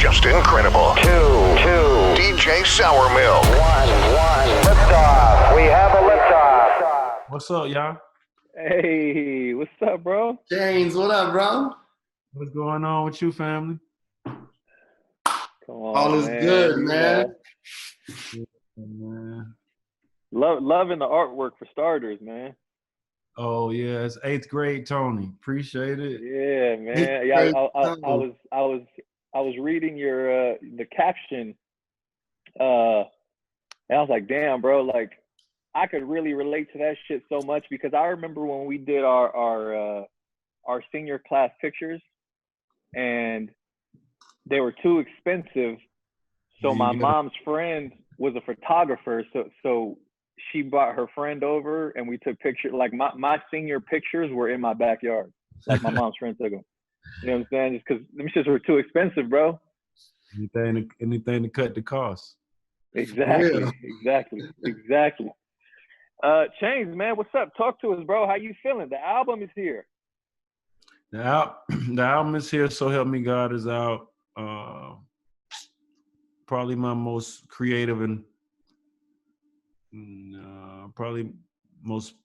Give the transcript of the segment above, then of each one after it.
just incredible. Two. DJ Sourmilk. One. Liftoff. We have a liftoff. What's up, y'all? Hey, what's up, bro? Chainz, what up, bro? What's going on with you, family? Come on, All is man. good, man. Man. Loving the artwork for starters, man. Oh yeah, it's 8th grade Tony. Appreciate it. Yeah, man. Yeah, I was reading your the caption, and I was like, damn, bro, like I could really relate to that shit so much because I remember when we did our senior class pictures, and they were too expensive. So my mom's friend was a photographer, so she brought her friend over and we took pictures. Like my senior pictures were in my backyard. Like my mom's friend took them. You know what I'm saying? Just because them shits were too expensive, bro. Anything to cut the cost. Exactly. Yeah. Exactly. Chainz, man, what's up? Talk to us, bro. How you feeling? The album is here. The album is here. So Help Me God is out. Probably my most creative and probably most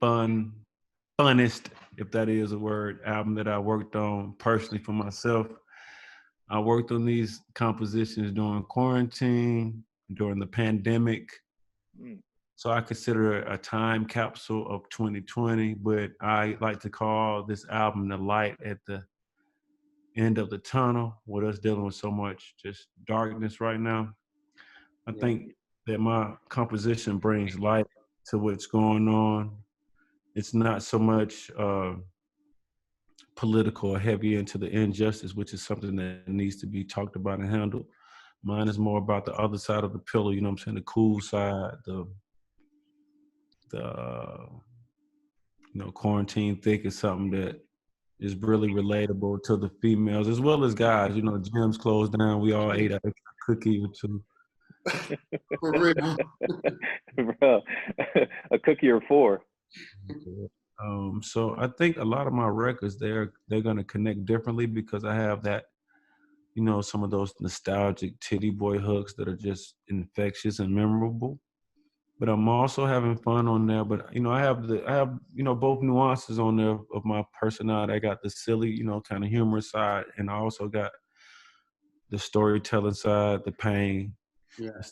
funnest, if that is a word, album that I worked on personally for myself. I worked on these compositions during quarantine, during the pandemic. So I consider it a time capsule of 2020, but I like to call this album the light at the end of the tunnel with us dealing with so much just darkness right now. I think that my composition brings light to what's going on. It's not so much political or heavy into the injustice, which is something that needs to be talked about and handled. Mine is more about the other side of the pillow, you know what I'm saying? The cool side, the quarantine thick is something that is really relatable to the females as well as guys. You know, gyms closed down. We all ate an extra cookie or two. For real. Bro, a cookie or four. So I think a lot of my records, they're gonna connect differently because I have that, some of those nostalgic titty boy hooks that are just infectious and memorable. But I'm also having fun on there. But I have both nuances on there of my personality. I got the silly, kind of humorous side, and I also got the storytelling side, the pain. Yeah.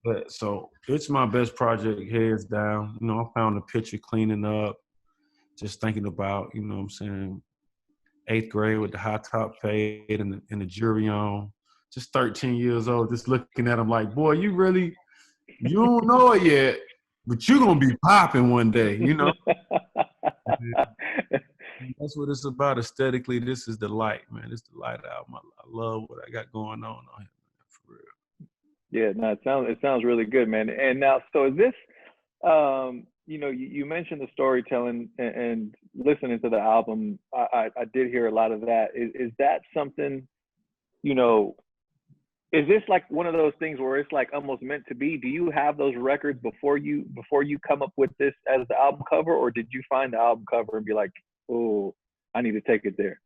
But so it's my best project, hands down. I found a picture cleaning up, just thinking about, what I'm saying, 8th grade with the high top fade and the jewelry on, just 13 years old, just looking at him like, boy, you don't know it yet, but you're going to be popping one day, That's what it's about aesthetically. This is the light, man. It's the light album. I love what I got going on here, man, for real. Yeah, no, it sounds really good, man. And now, so is this, you mentioned the storytelling and listening to the album. I did hear a lot of that. Is that something, is this like one of those things where it's like almost meant to be? Do you have those records before you come up with this as the album cover, or did you find the album cover and be like, oh, I need to take it there?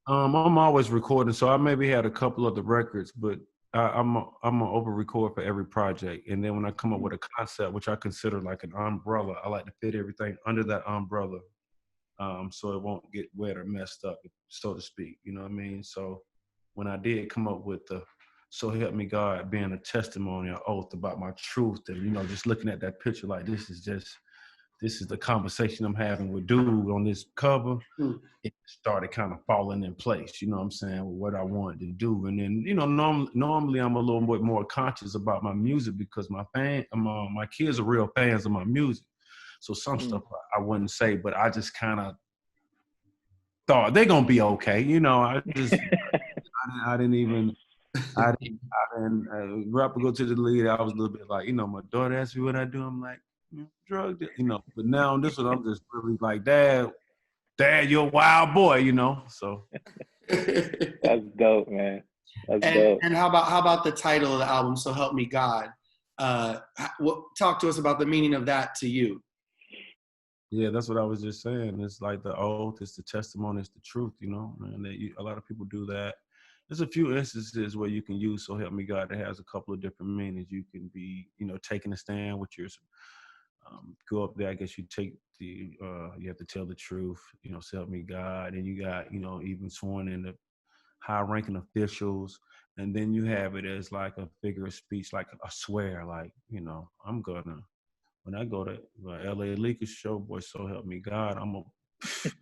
I'm always recording, so I maybe had a couple of the records, but I'm an over record for every project. And then when I come up with a concept, which I consider like an umbrella, I like to fit everything under that umbrella, so it won't get wet or messed up, so to speak. You know what I mean? So when I did come up with the So Help Me God being a testimony, an oath about my truth, and just looking at that picture like this is the conversation I'm having with dude on this cover. It started kind of falling in place, you know what I'm saying, with what I wanted to do. And then, normally I'm a little bit more conscious about my music because my kids are real fans of my music. So some stuff I wouldn't say, but I just kind of thought they're going to be okay. I just, I didn't rapper go to the lead. I was a little bit like, my daughter asked me what I do. I'm like, drug, but now on this one, I'm just really like, Dad, you're a wild boy, so. That's dope, man. That's dope. And how about the title of the album, So Help Me God? Talk to us about the meaning of that to you. Yeah, that's what I was just saying. It's like the oath, it's the testimony, it's the truth, man. A lot of people do that. there's a few instances where you can use "So Help Me God" that has a couple of different meanings. You can be, taking a stand with your, go up there. I guess you take the, you have to tell the truth. So help me God, and you got, even sworn in the high-ranking officials, and then you have it as like a figure of speech, like a swear, like, I'm gonna, when I go to L.A. Lakers show, boy, so help me God, I'm a, you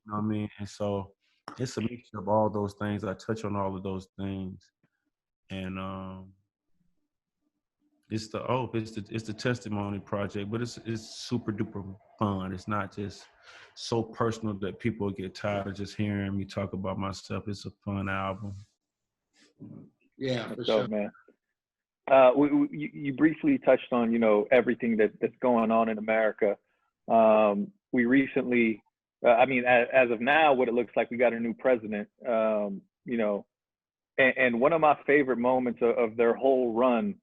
know what I mean? And so it's a mixture of all those things. I touch on all of those things, and it's the testimony project, but it's super duper fun. It's not just so personal that people get tired of just hearing me talk about myself. It's a fun album. Yeah, for What's sure. up, man? You briefly touched on, everything that's going on in America. We recently, as of now, what it looks like, we got a new president, and one of my favorite moments of their whole run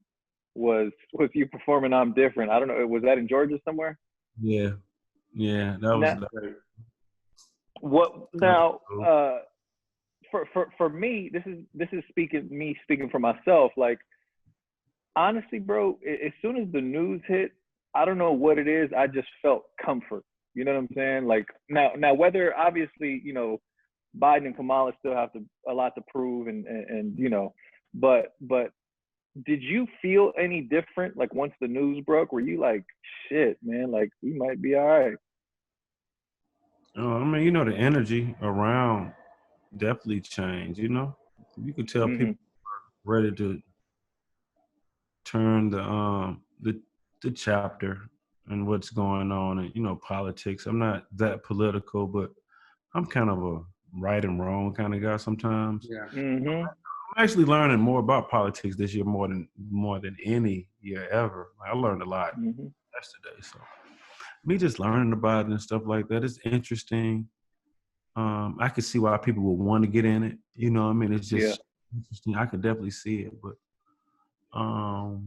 was you performing "I'm Different." I don't know, was that in Georgia somewhere? Yeah, that was great. For me, this is speaking for myself. Like, honestly, bro, as soon as the news hit, I don't know what it is, I just felt comfort. You know what I'm saying? Like, now whether, obviously, Biden and Kamala still have a lot to prove, and but did you feel any different, like, once the news broke? Were you like, shit, man, like, we might be all right? The energy around definitely changed. You could tell people were ready to turn the chapter and what's going on, and politics. I'm not that political, but I'm kind of a right and wrong kind of guy sometimes. Yeah. Mm-hmm. I'm actually learning more about politics this year, more than any year ever. I learned a lot yesterday, so me just learning about it and stuff like that is interesting. I could see why people would want to get in it. It's just interesting. I could definitely see it, but I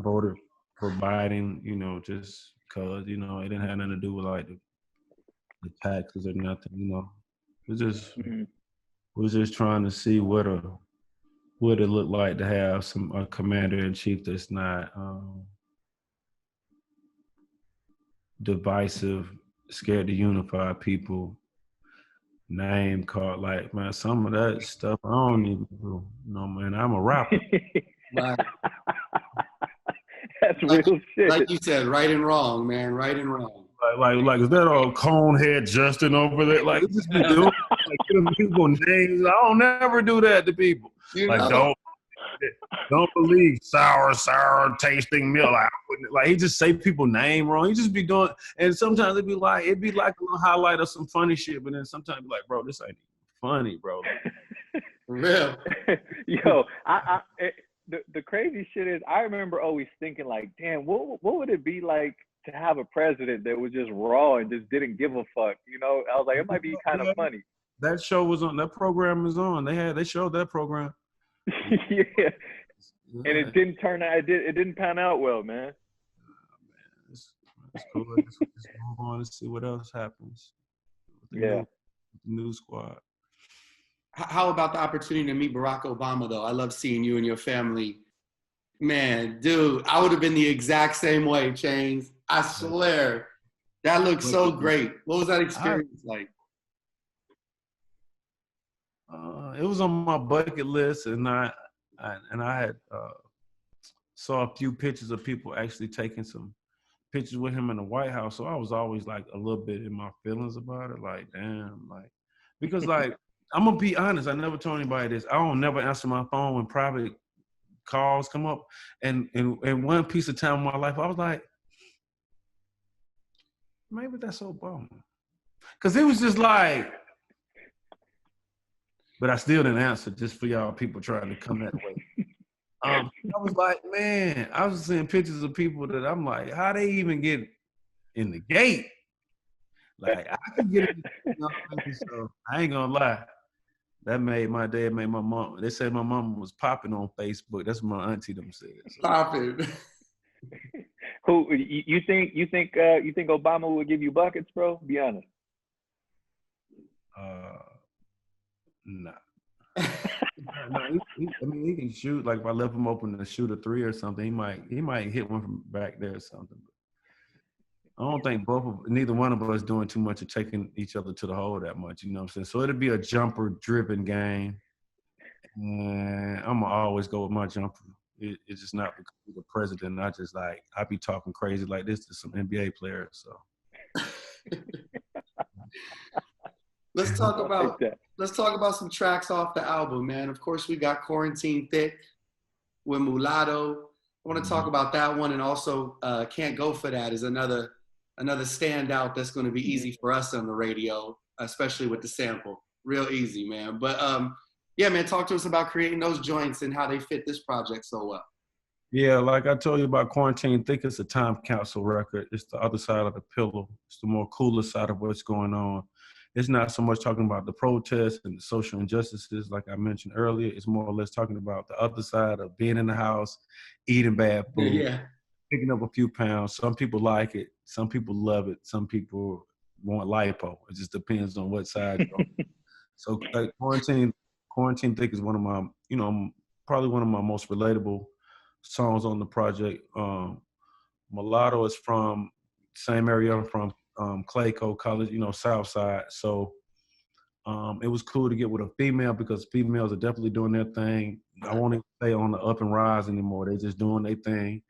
voted for Biden, just because, it didn't have nothing to do with like the taxes or nothing, It just was just trying to see what it looked like to have a commander in chief that's not divisive, scared to unify people, name call, like, man, some of that stuff I don't even do. Man, I'm a rapper. Right. That's real shit. Like you said, right and wrong, man, right and wrong. Like is that old conehead Justin over there? Like, just be doing like giving people names. I don't never do that to people. Don't believe sour tasting milk. Like he just say people name wrong. He just be doing, and sometimes it'd be like a little highlight of some funny shit, but then sometimes be like, bro, this ain't funny, bro. For real. Yo, the crazy shit is, I remember always thinking, like, damn, what would it be like to have a president that was just raw and just didn't give a fuck? I was like, it might be kind of funny. That show was on. That program is on. They showed that program. Yeah. And it didn't turn out. It didn't pan out well, man. Man, it's cool. Let's move on and see what else happens. With the new squad. How about the opportunity to meet Barack Obama, though? I love seeing you and your family. Man, dude, I would have been the exact same way, Chainz. I swear. That looked so great. What was that experience like? It was on my bucket list, and I had saw a few pictures of people actually taking some pictures with him in the White House. So I was always like a little bit in my feelings about it, like, damn, like, because like, I'm gonna be honest, I never told anybody this. I don't never answer my phone when private calls come up, and one piece of time in my life, I was like, maybe that's Obama, because it was just like. But I still didn't answer, just for y'all people trying to come that way. I was like, man, I was seeing pictures of people that I'm like, how they even get in the gate? Like, I could get in, so I ain't gonna lie. That made my day, it made my mom. They said my mom was popping on Facebook. That's what my auntie them said. So. Popping. Who you think Obama would give you buckets, bro? Be honest. Nah. No, I mean, he can shoot. Like if I left him open to shoot a 3 or something, he might hit one from back there or something. I don't think neither one of us doing too much of taking each other to the hole that much. You know what I'm saying? So it'll be a jumper-driven game, and I'm gonna always go with my jumper. It's just not because he's the president. I be talking crazy like this to some NBA players. So let's talk about some tracks off the album, man. Of course, we got Quarantine Thick with Mulatto. I want to talk about that one, and also Can't Go For That is another standout that's going to be easy for us on the radio, especially with the sample. Real easy, man. But yeah, man, talk to us about creating those joints and how they fit this project so well. Yeah, like I told you about Quarantine Thick, it's a time capsule record. It's the other side of the pillow. It's the more cooler side of what's going on. It's not so much talking about the protests and the social injustices like I mentioned earlier. It's more or less talking about the other side of being in the house, eating bad food, Yeah. picking up a few pounds. Some people like it. Some people love it. Some people want lipo. It just depends on what side you're on. So Quarantine Thick is one of my, probably one of my most relatable songs on the project. Mulatto is from same area I'm from, Clayco College, South Side. So it was cool to get with a female because females are definitely doing their thing. I won't even say on the up and rise anymore. They just doing their thing,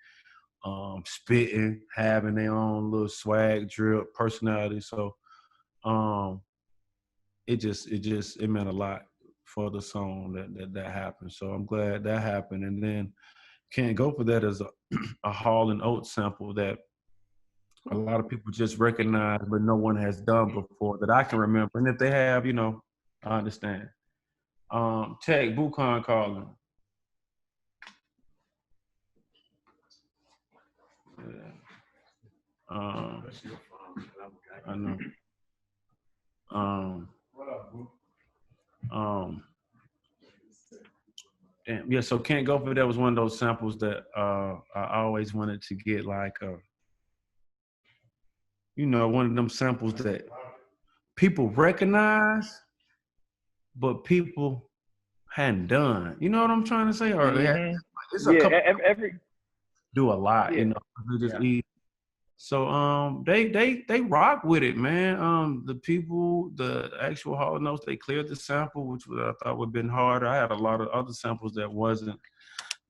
spitting, having their own little swag, drip, personality. So it meant a lot for the song that happened. So I'm glad that happened. And then Can't Go For That is a Hall and Oates sample that a lot of people just recognize, but no one has done before that I can remember. And if they have, I understand. Tech, Buchan calling. Yeah. I know. Yeah, so Can't Go For That was one of those samples that I always wanted to get, like one of them samples that people recognize, but people hadn't done. You know what I'm trying to say? Or it's a couple do a lot, Yeah. They just eat. So they rock with it, man. The people, the actual Hall Notes, they cleared the sample, which I thought would have been harder. I had a lot of other samples that wasn't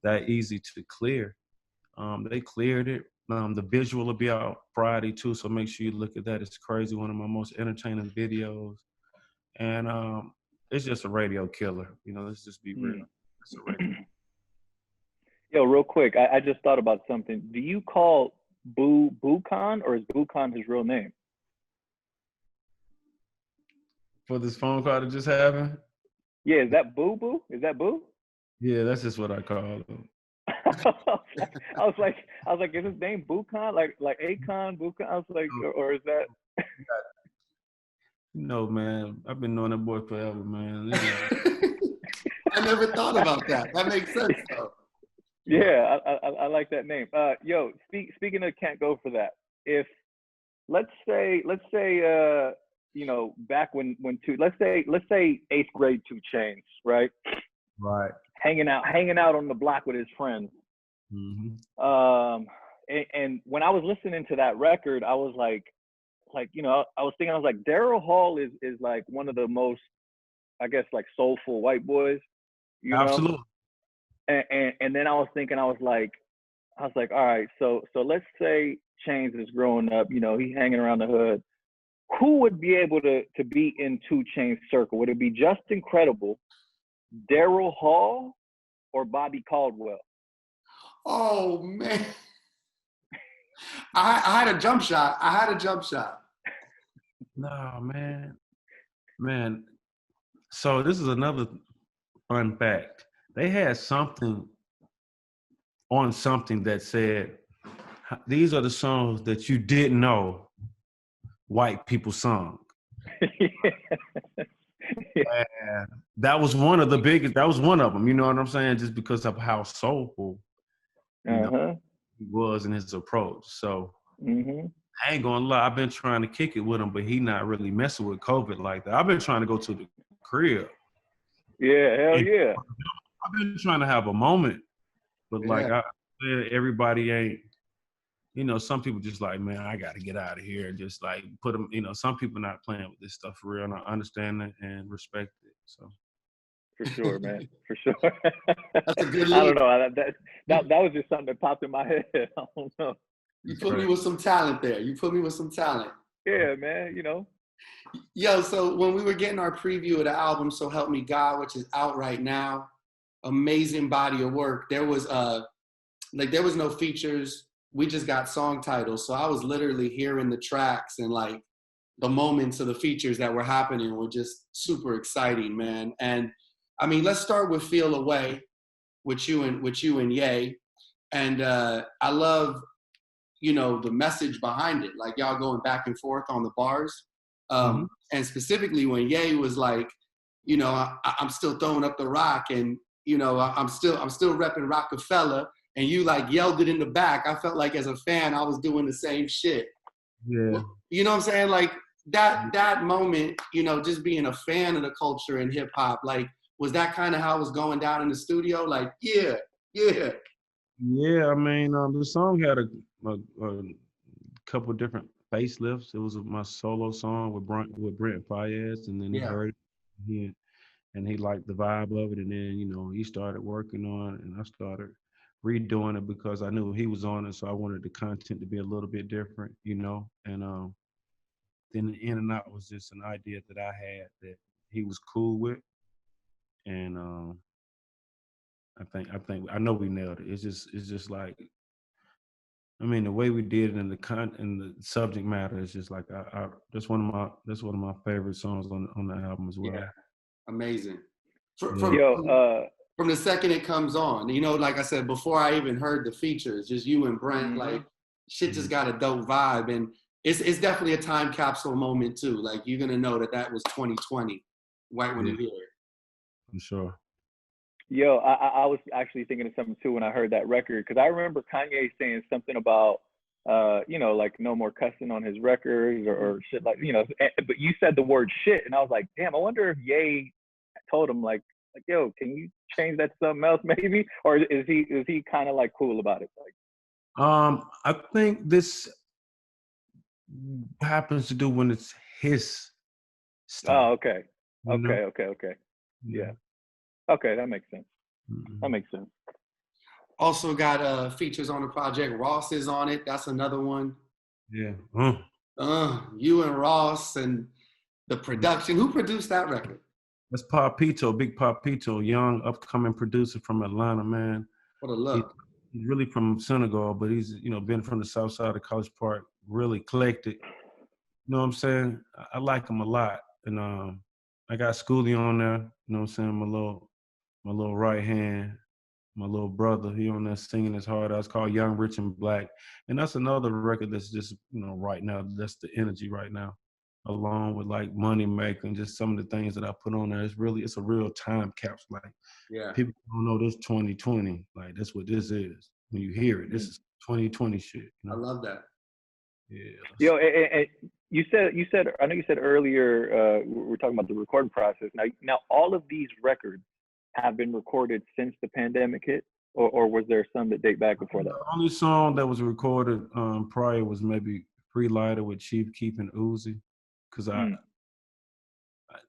that easy to clear. They cleared it. The visual will be out Friday too, so make sure you look at that. It's crazy, one of my most entertaining videos, and it's just a radio killer. Let's just be real. It's a radio. Yo, real quick, I just thought about something. Do you call Buchan, or is Buchan his real name? For this phone call that just happened? Yeah, is that Boo? Is that Boo? Yeah, that's just what I call him. I was like, is his name Buchan? Like Akon, Buchan? I was like, or is that? Man, I've been knowing that boy forever, man. I never thought about that. That makes sense, though. Yeah, I like that name. Yo, speaking of Can't Go For That, if let's say back when let's say 8th grade 2 Chainz, right? Right. Hanging out on the block with his friends. Mm-hmm. And when I was listening to that record, I was like, I was thinking, Daryl Hall is like one of the most, I guess, like soulful white boys. Absolutely. And then I was thinking, I was like, all right, so let's say Chainz is growing up, he's hanging around the hood. Who would be able to be in 2 Chainz circle? Would it be Just Incredible, Daryl Hall, or Bobby Caldwell? Oh man, I had a jump shot. No, man. So this is another fun fact. They had something that said, these are the songs that you didn't know white people sung. And that was one of the biggest, that was one of them, you know what I'm saying? Just because of how soulful he was in his approach. So I ain't gonna lie, I've been trying to kick it with him, but he not really messing with COVID like that. I've been trying to go to the crib Yeah, hell And yeah. I've been trying to have a moment, but like Yeah. everybody ain't. You know, some people just like, man, I got to get out of here. And just like put them. You know, some people not playing with this stuff for real, and I understand it and respect it. So. For sure, man. For sure. That's a good I don't lead. know. That was just something that popped in my head. I don't know. You put me with some talent there. You put me with some talent. Yeah, man. You know. Yo, so when we were getting our preview of the album, So Help Me God, which is out right now, amazing body of work. There was there was no features. We just got song titles. So I was literally hearing the tracks and like the moments of the features that were happening were just super exciting, man. And I mean, let's start with Feel Away with you and Ye. And I love, you know, the message behind it. Like y'all going back and forth on the bars. And specifically when Ye was like, you know, I'm still throwing up the rock, and you know, I'm still repping Rockefeller, and you like yelled it in the back. I felt like as a fan, I was doing the same shit. Yeah. You know what I'm saying? Like that moment, you know, just being a fan of the culture and hip hop, like, was that kind of how it was going down in the studio? Like, yeah. Yeah, I mean, the song had a couple different facelifts. It was my solo song with Brent Fayez, and then he Yeah. heard it, and he liked the vibe of it, and then you know he started working on it, and I started redoing it because I knew he was on it, so I wanted the content to be a little bit different, you know. And then the In and Out was just an idea that I had that he was cool with, and I know we nailed it. It's just like, I mean, the way we did it and the subject matter is just like that's one of my favorite songs on the album as well. Yeah. Amazing. Yo, From the second it comes on, you know, like I said, before I even heard the features, just you and Brent, like shit just got a dope vibe. And it's definitely a time capsule moment too. Like you're gonna know that was 2020, right when you hear it. I'm sure. Yo, I was actually thinking of something too when I heard that record, because I remember Kanye saying something about, you know, like no more cussing on his records or shit like, you know. But you said the word shit, and I was like, damn, I wonder if Ye told him like, yo, can you change that to something else maybe, or is he kind of like cool about it? Like, I think this happens to do when it's his stuff. oh, okay, You know? okay, yeah. Okay, that makes sense. That makes sense. Also got features on the project. Ross is on it. That's another one. Yeah. You and Ross and the production. Who produced that record? That's Papito, Big Papito, young upcoming producer from Atlanta, man. What a look. He's really from Senegal, but he's, you know, been from the south side of College Park, really eclectic. You know what I'm saying? I like him a lot. And I got Schoolie on there, you know what I'm saying? My little right hand, my little brother, he on there singing his heart out. It's called Young, Rich, and Black. And that's another record that's just, you know, right now, that's the energy right now. Along with like Money Maker and just some of the things that I put on there. It's a real time capsule. Like, Yeah. people don't know this 2020. Like, that's what this is. When you hear it, this is 2020 shit. You know? I love that. Yeah. Yo, and you said I know you said earlier we were talking about the recording process. Now all of these records have been recorded since the pandemic hit, or was there some that date back before that? The only song that was recorded prior was maybe Free Lighter with Chief Keef and Uzi, because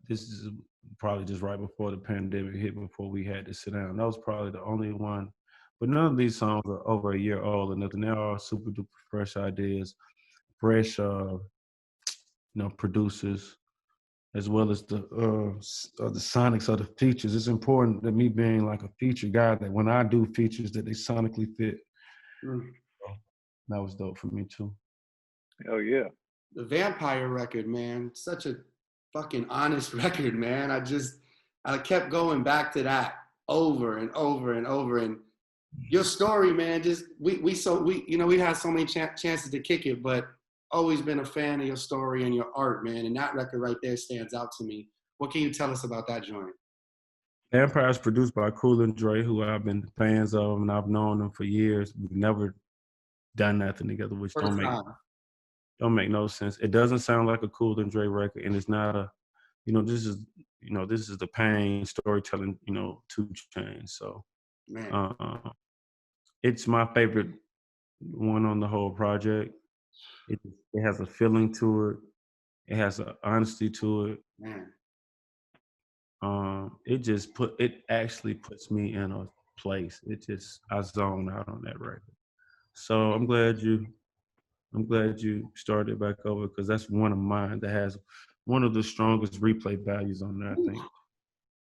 this is probably just right before the pandemic hit, before we had to sit down. That was probably the only one. But none of these songs are over a year old or nothing. They are super duper fresh ideas, fresh, you know, producers, as well as the sonics of the features. It's important that me being like a feature guy, that when I do features that they sonically fit. So that was dope for me too. Oh yeah. The Vampire record, man, such a fucking honest record, man. I kept going back to that over and over and over. And your story, man, just we you know, we had so many chances to kick it, but always been a fan of your story and your art, man. And that record right there stands out to me. What can you tell us about that joint? Vampire is produced by Cool and Dre, who I've been fans of, and I've known them for years. We've never done nothing together, which don't make no sense. It doesn't sound like a Cool and Dre record, and it's not a, you know, this is you know, this is the pain storytelling, you know, 2 Chainz. So Man. it's my favorite one on the whole project. It has a feeling to it. It has an honesty to it. Man. It actually puts me in a place. I zone out on that record. So I'm glad you started back over, because that's one of mine that has one of the strongest replay values on there, I think.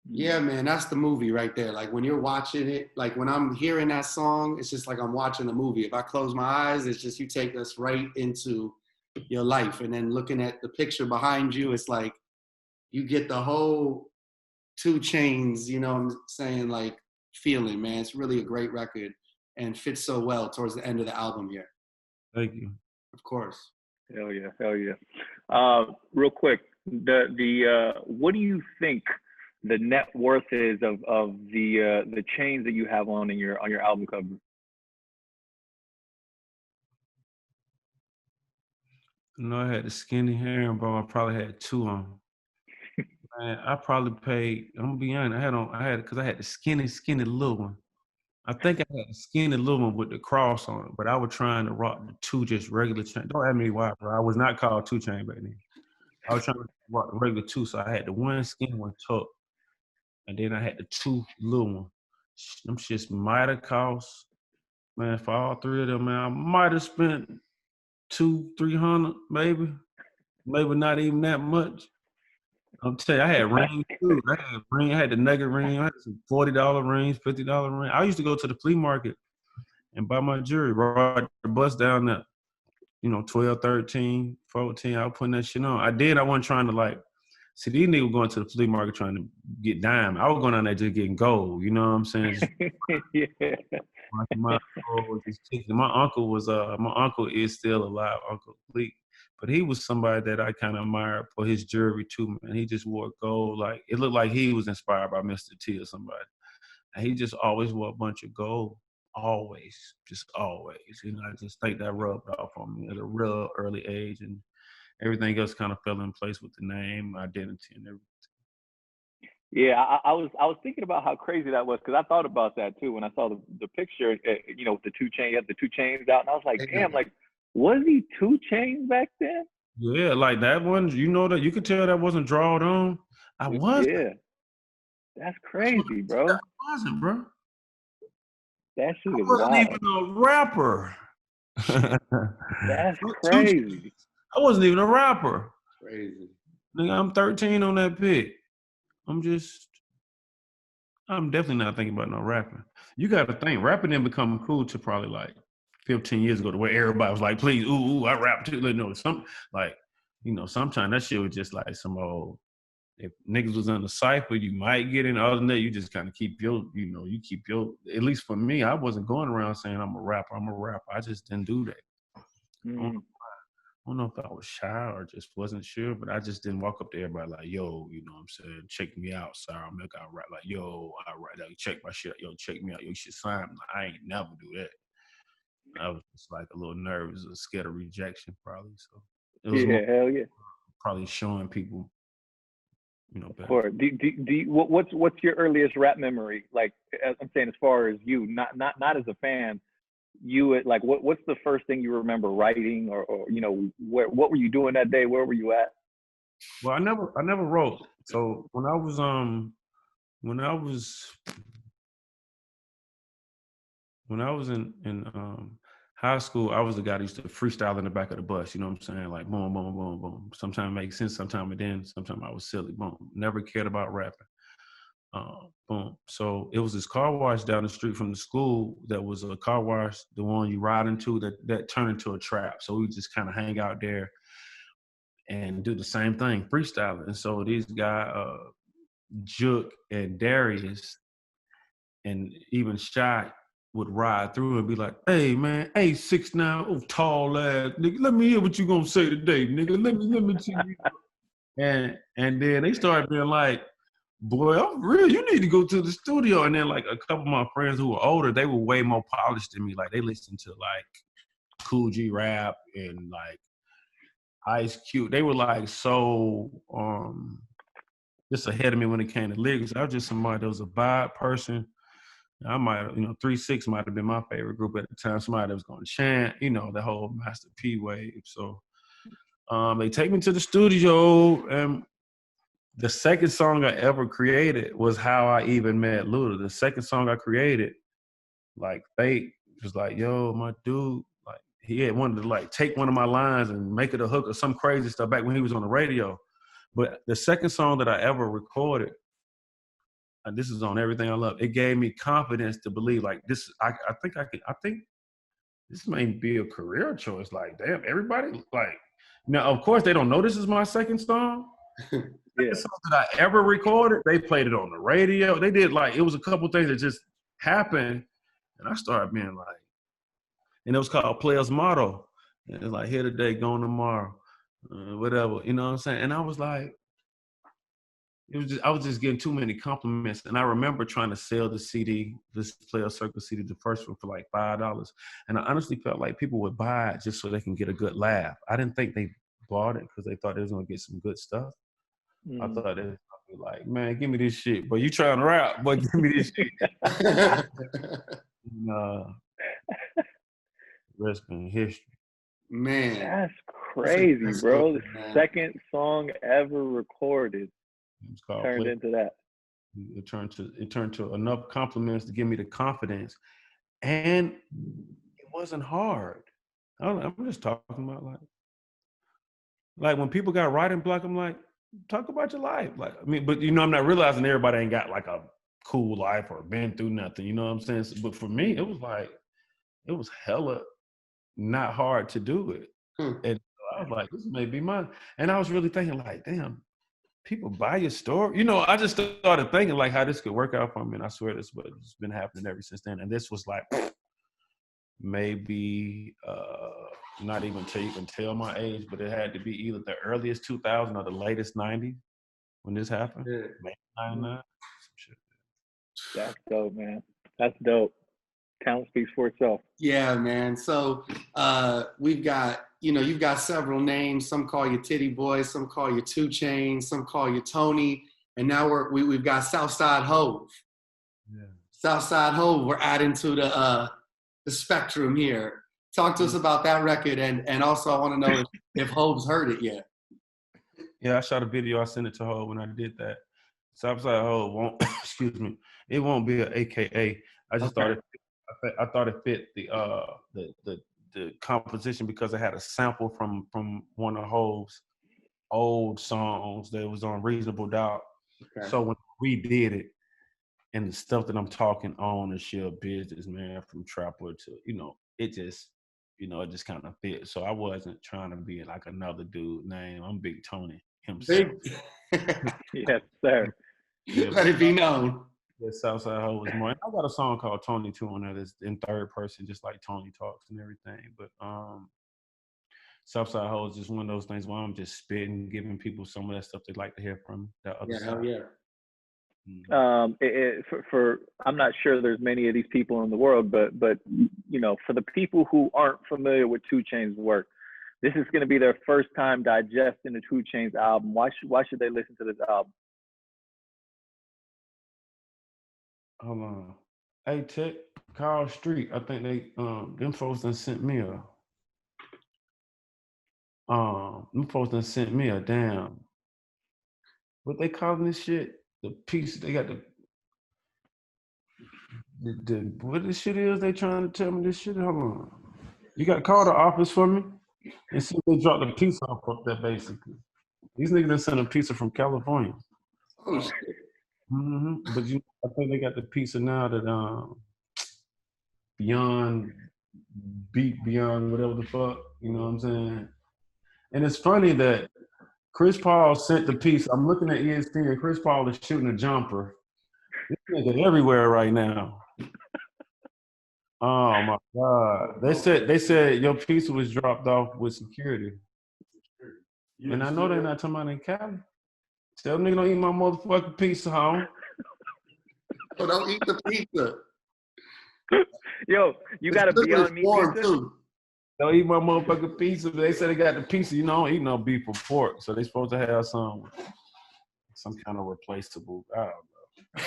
Yeah, man, that's the movie right there. Like when you're watching it, like when I'm hearing that song, it's just like I'm watching a movie. If I close my eyes, it's just you take us right into your life. And then looking at the picture behind you, it's like you get the whole 2 Chainz, you know what I'm saying, like feeling, man. It's really a great record and fits so well towards the end of the album here. Thank you. Of course. Hell yeah, hell yeah. Real quick, what do you think the net worth is of the chains that you have on your album cover? You know, I had the skinny hair, bro. I probably had 2 on. Man, I probably paid. I'm gonna be honest. Because I had the skinny little one. I think I had the skinny little one with the cross on it, but I was trying to rock the 2 just regular chain. Don't ask me why, bro. I was not called 2 Chainz back then. I was trying to rock the regular 2, so I had the one skinny one tucked, and then I had the 2 little one. Them shits might have cost, man, for all 3 of them, man. I might have spent $200-300, maybe not even that much. I'm telling you, I had rings too. I had the nugget ring. I had some $40 rings, $50 rings. I used to go to the flea market and buy my jewelry, ride the bus down there. You know, 12, 13, 14, I was putting that shit on. I wasn't trying to see these niggas going to the flea market trying to get dime. I was going down there just getting gold, you know what I'm saying? Just, Yeah. my uncle is still alive, Uncle Lee. But he was somebody that I kind of admired for his jewelry too, man. He just wore gold. Like, it looked like he was inspired by Mr. T or somebody. And he just always wore a bunch of gold. Always. Just always. You know, I just think that rubbed off on me at a real early age. And everything else kind of fell in place with the name, identity, and everything. Yeah, I was thinking about how crazy that was, because I thought about that too when I saw the picture, you know, with the 2 Chainz, you had the 2 Chainz out, and I was like, damn, like, was he 2 Chainz back then? Yeah, like that one, you know, that you could tell that wasn't drawed on. I wasn't. Yeah, that's crazy, bro. I wasn't, bro. That shit is wasn't wild. even a rapper. That's crazy. I wasn't even a rapper. Crazy. Nigga, I'm 13 on that pic. I'm definitely not thinking about no rapping. You got to think, rapping didn't become cool to probably like 15 years ago, to where everybody was like, please, ooh, I rap too. You know, sometimes that shit was just like some old, if niggas was in the cypher, you might get in. Other than that, you just kind of keep your, at least for me, I wasn't going around saying I'm a rapper. I just didn't do that. I don't know if I was shy or just wasn't sure, but I just didn't walk up to everybody like, yo, you know what I'm saying? Check me out, Sourmilk. I rap like, yo, I rap, like, check my shit out. Yo, check me out. Yo, you should sign me. I ain't never do that. I was just like a little nervous or scared of rejection, probably. So it was hell yeah. Probably showing people, you know, better. Or what's your earliest rap memory? Like, I'm saying, as far as you, not as a fan, you, like, what's the first thing you remember writing, or you know, what were you doing that day? Where were you at? Well, I never wrote. So when I was in high school, I was the guy that used to freestyle in the back of the bus. You know what I'm saying? Like, boom, boom, boom, boom. Sometimes it makes sense, sometimes it didn't. Sometimes I was silly. Boom. Never cared about rapping. Boom. So it was this car wash down the street from the school that was a car wash, the one you ride into that turned into a trap. So we would just kind of hang out there and do the same thing, freestyling. And so these guys, Jook and Darius and even Shy, would ride through and be like, hey man, hey 6'9", oh tall ass nigga, let me hear what you gonna say today, nigga. Let me see you. And then they started being like, boy, I'm real, you need to go to the studio. And then like a couple of my friends who were older, they were way more polished than me. Like they listened to like Cool G rap and like Ice Cube. They were like so just ahead of me when it came to lyrics. I was just somebody that was a vibe person. I might, 3-6 might have been my favorite group at the time. Somebody that was going to chant, the whole Master P wave. So they take me to the studio, and the second song I ever created was How I Even Met Luda. The second song I created, like Fate was like, yo, my dude, like he had wanted to like take one of my lines and make it a hook or some crazy stuff back when he was on the radio. But the second song that I ever recorded, and this is on Everything I Love, it gave me confidence to believe like this. I think this may be a career choice. Like, damn, everybody like. Now, of course, they don't know this is my second song. The song that I ever recorded, they played it on the radio. They did like it was a couple things that just happened, and I started being like, and it was called Player's Motto. And it's like here today, gone tomorrow, whatever. You know what I'm saying? And I was like. I was just getting too many compliments. And I remember trying to sell the CD, this Player Circle CD, the first one for like $5. And I honestly felt like people would buy it just so they can get a good laugh. I didn't think they bought it because they thought they was going to get some good stuff. I thought they was gonna be like, man, give me this shit. But you trying to rap, but give me this shit. Rest in history. Man. That's crazy, bro. The second song ever recorded. It's called turned into that. It turned to enough compliments to give me the confidence, and it wasn't hard. I'm just talking about like when people got writing block. I'm like, talk about your life, like but I'm not realizing everybody ain't got like a cool life or been through nothing. You know what I'm saying? But for me, it was hella not hard to do it, and I was like, this may be mine. And I was really thinking like, damn. People buy your story. I just started thinking like how this could work out for me. And I swear it's been happening ever since then. And this was like maybe not even till you can tell my age, but it had to be either the earliest 2000 or the latest 90 when this happened. Yeah. Maybe 99. Some shit. That's dope, man. That's dope. Talent speaks for itself. Yeah, man. So we've got, you've got several names. Some call you Titty Boy, some call you 2 Chainz, some call you Tony, and now we've got Southside Hove. Yeah. Southside Hove, we're adding to the spectrum here. Talk to us about that record, and also I want to know if Hove's heard it yet. Yeah, I shot a video. I sent it to Hove when I did that. Southside Hove won't. Excuse me. It won't be an AKA. I just thought it fit the composition because it had a sample from one of Hove's old songs that was on Reasonable Doubt. Okay. So when we did it, and the stuff that I'm talking on is sheer business, man, from Trapper to, it just, it just kind of fit. So I wasn't trying to be like another dude name. I'm Big Tony himself. Yes, sir. Let it be known. Yeah, Southside Ho was more. I got a song called Tony too on there that's in third person, just like Tony talks and everything. But Southside Ho is just one of those things where I'm just spitting, giving people some of that stuff they'd like to hear from that other side. Yeah. I'm not sure there's many of these people in the world, but for the people who aren't familiar with 2 Chainz' work, this is going to be their first time digesting the 2 Chainz album. Why should they listen to this album? Hold on. Hey, Tech, Carl Street. I think they them folks done sent me a damn. What they calling this shit? The piece they got the what this shit is they trying to tell me this shit? Hold on. You got to call the office for me and see if they dropped the pizza off up there basically. These niggas done sent a pizza from California. Oh shit. Mm-hmm. But I think they got the pizza now that beyond whatever the fuck, you know what I'm saying? And it's funny that Chris Paul sent the piece. I'm looking at ESPN. Chris Paul is shooting a jumper. This nigga everywhere right now. Oh my God! They said your pizza was dropped off with security, and I know they're not talking about in Cali. Tell them nigga don't eat my motherfucking pizza, home. Oh, don't eat the pizza. Yo, you got a Beyond Meat pizza? Too. Don't eat my motherfucking pizza. They said they got the pizza. I don't eat no beef or pork, so they supposed to have some some kind of replaceable. I don't know.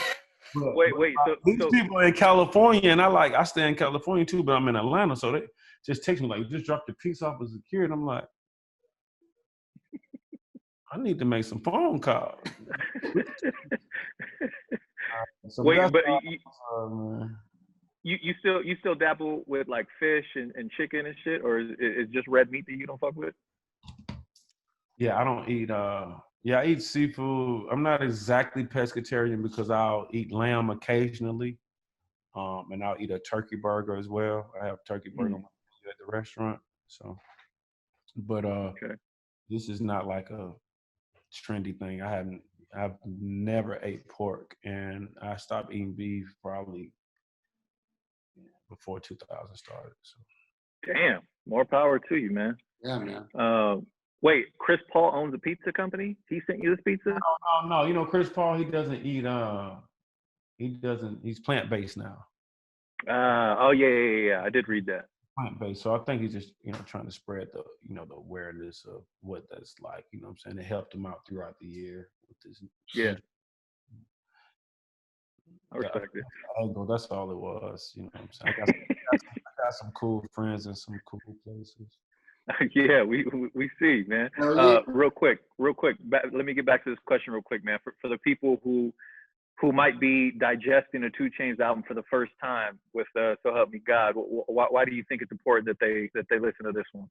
But, Wait. these people in California, and I stay in California too, but I'm in Atlanta, so they just text me like, just drop the piece off of security. I'm like, I need to make some phone calls. So wait, but man. you still dabble with like fish and chicken and shit, or is it just red meat that you don't fuck with? Yeah, I don't eat. Yeah, I eat seafood. I'm not exactly pescatarian because I'll eat lamb occasionally, and I'll eat a turkey burger as well. I have turkey burger at the restaurant. So, but Okay. this is not like a trendy thing. I've never ate pork, and I stopped eating beef probably before 2000 started. So. Damn, more power to you, man. Yeah, man. Wait, Chris Paul owns a pizza company? He sent you this pizza? No. You know, Chris Paul, he doesn't eat. He's plant-based now. Oh yeah. I did read that. Plant-based. So I think he's just, trying to spread the awareness of what that's like. You know what I'm saying? It helped him out throughout the year with this. Yeah. I respect it. That's all it was. You know what I'm saying? I got some cool friends in some cool places. Yeah, we see, man. Real quick. Let me get back to this question real quick, man. For the people who might be digesting a 2 Chainz album for the first time with So Help Me God, why do you think it's important that they listen to this one?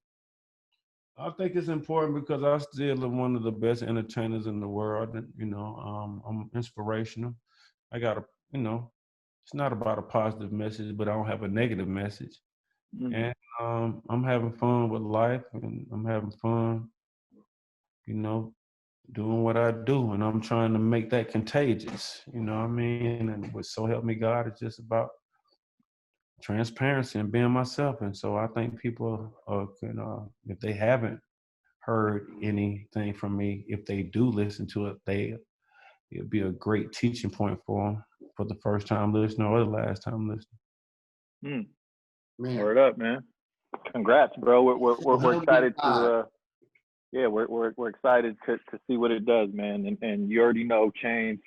I think it's important because I still am one of the best entertainers in the world. And, I'm inspirational. I got it's not about a positive message, but I don't have a negative message. Mm-hmm. And I'm having fun with life, and I'm having fun, doing what I do, and I'm trying to make that contagious. You know what I mean? And with So Help Me God, it's just about transparency and being myself. And so I think people can, if they haven't heard anything from me, if they do listen to it, it'll be a great teaching point for them for the first time listener or the last time listener. Man. Word up, man! Congrats, bro. We're excited to. We're excited to see what it does, man. And you already know, Chainz.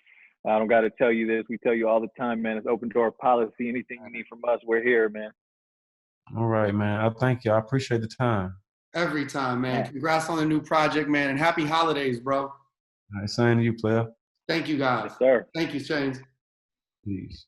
I don't got to tell you this. We tell you all the time, man. It's open door policy. Anything you need from us, we're here, man. All right, man. I thank you. I appreciate the time. Every time, man. Yeah. Congrats on the new project, man. And happy holidays, bro. All right, same to you, player. Thank you, guys. Yes, sir. Thank you, Chainz. Peace.